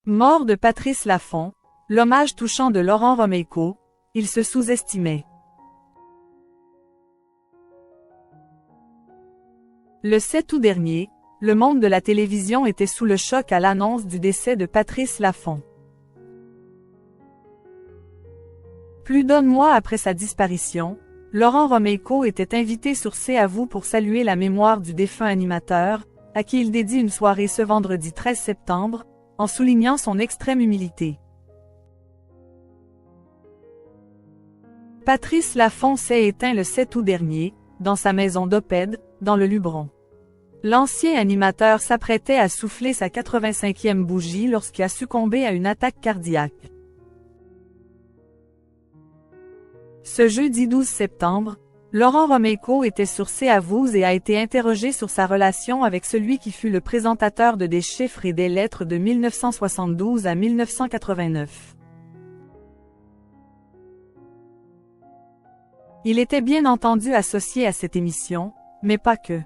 Mort de Patrice Laffont, l'hommage touchant de Laurent Romeyko, il se sous-estimait. Le 7 août dernier, le monde de la télévision était sous le choc à l'annonce du décès de Patrice Laffont. Plus d'un mois après sa disparition, Laurent Romeyko était invité sur C'est à vous pour saluer la mémoire du défunt animateur, à qui il dédie une soirée ce vendredi 13 septembre, en soulignant son extrême humilité. Patrice Laffont s'est éteint le 7 août dernier, dans sa maison d'Oppède, dans le Luberon. L'ancien animateur s'apprêtait à souffler sa 85e bougie lorsqu'il a succombé à une attaque cardiaque. Ce jeudi 12 septembre, Laurent Romeyko était sur C'est à vous et a été interrogé sur sa relation avec celui qui fut le présentateur de Des chiffres et des lettres de 1972 à 1989. Il était bien entendu associé à cette émission, mais pas que.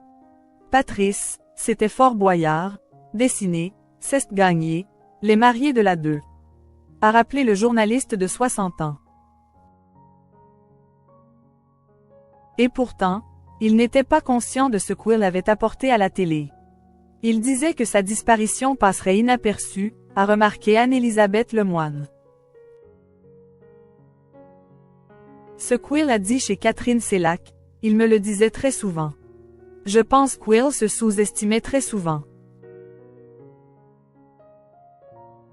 Patrice, c'était Fort Boyard, Dessiné, Ceste Gagné, Les mariés de la 2. A rappelé le journaliste de 60 ans. Et pourtant, il n'était pas conscient de ce qu'il avait apporté à la télé. Il disait que sa disparition passerait inaperçue, a remarqué Anne-Élisabeth Lemoine. Ce qu'il a dit chez Catherine Sellac, il me le disait très souvent. Je pense qu'il se sous-estimait très souvent.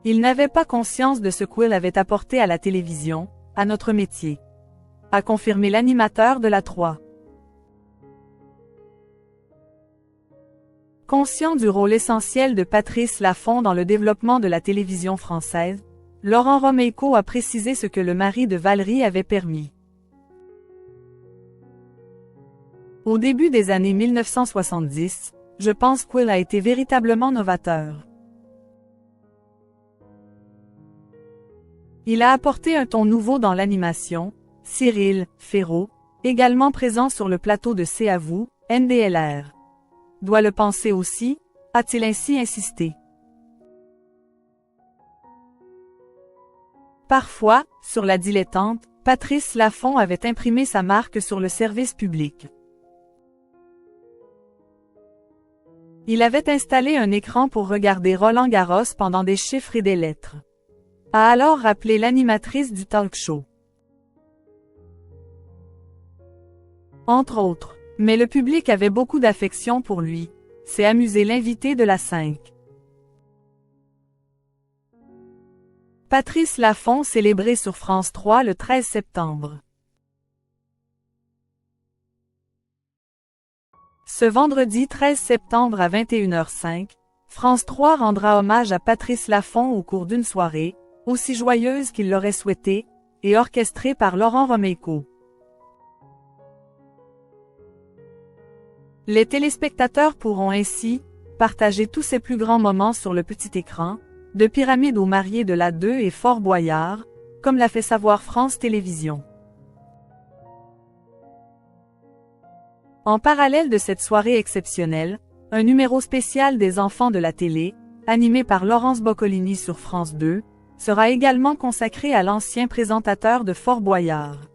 Il n'avait pas conscience de ce qu'il avait apporté à la télévision, à notre métier. A confirmé l'animateur de la 3. Conscient du rôle essentiel de Patrice Laffont dans le développement de la télévision française, Laurent Romeyko a précisé ce que le mari de Valérie avait permis. Au début des années 1970, je pense qu'il a été véritablement novateur. Il a apporté un ton nouveau dans l'animation. Cyril Ferraud, également présent sur le plateau de C'est à vous, NDLR. Doit le penser aussi, a-t-il ainsi insisté. Parfois, sur La Dilettante, Patrice Laffont avait imprimé sa marque sur le service public. Il avait installé un écran pour regarder Roland Garros pendant Des chiffres et des lettres. A alors rappelé l'animatrice du talk show. Entre autres, mais le public avait beaucoup d'affection pour lui, s'est amusé l'invité de la 5. Patrice Laffont célébré sur France 3 le 13 septembre. Ce vendredi 13 septembre à 21h05, France 3 rendra hommage à Patrice Laffont au cours d'une soirée, aussi joyeuse qu'il l'aurait souhaité, et orchestrée par Laurent Romeyko. Les téléspectateurs pourront ainsi partager tous ces plus grands moments sur le petit écran, de Pyramide aux mariés de la 2 et Fort Boyard, comme l'a fait savoir France Télévisions. En parallèle de cette soirée exceptionnelle, un numéro spécial des enfants de la télé, animé par Laurence Boccolini sur France 2, sera également consacré à l'ancien présentateur de Fort Boyard.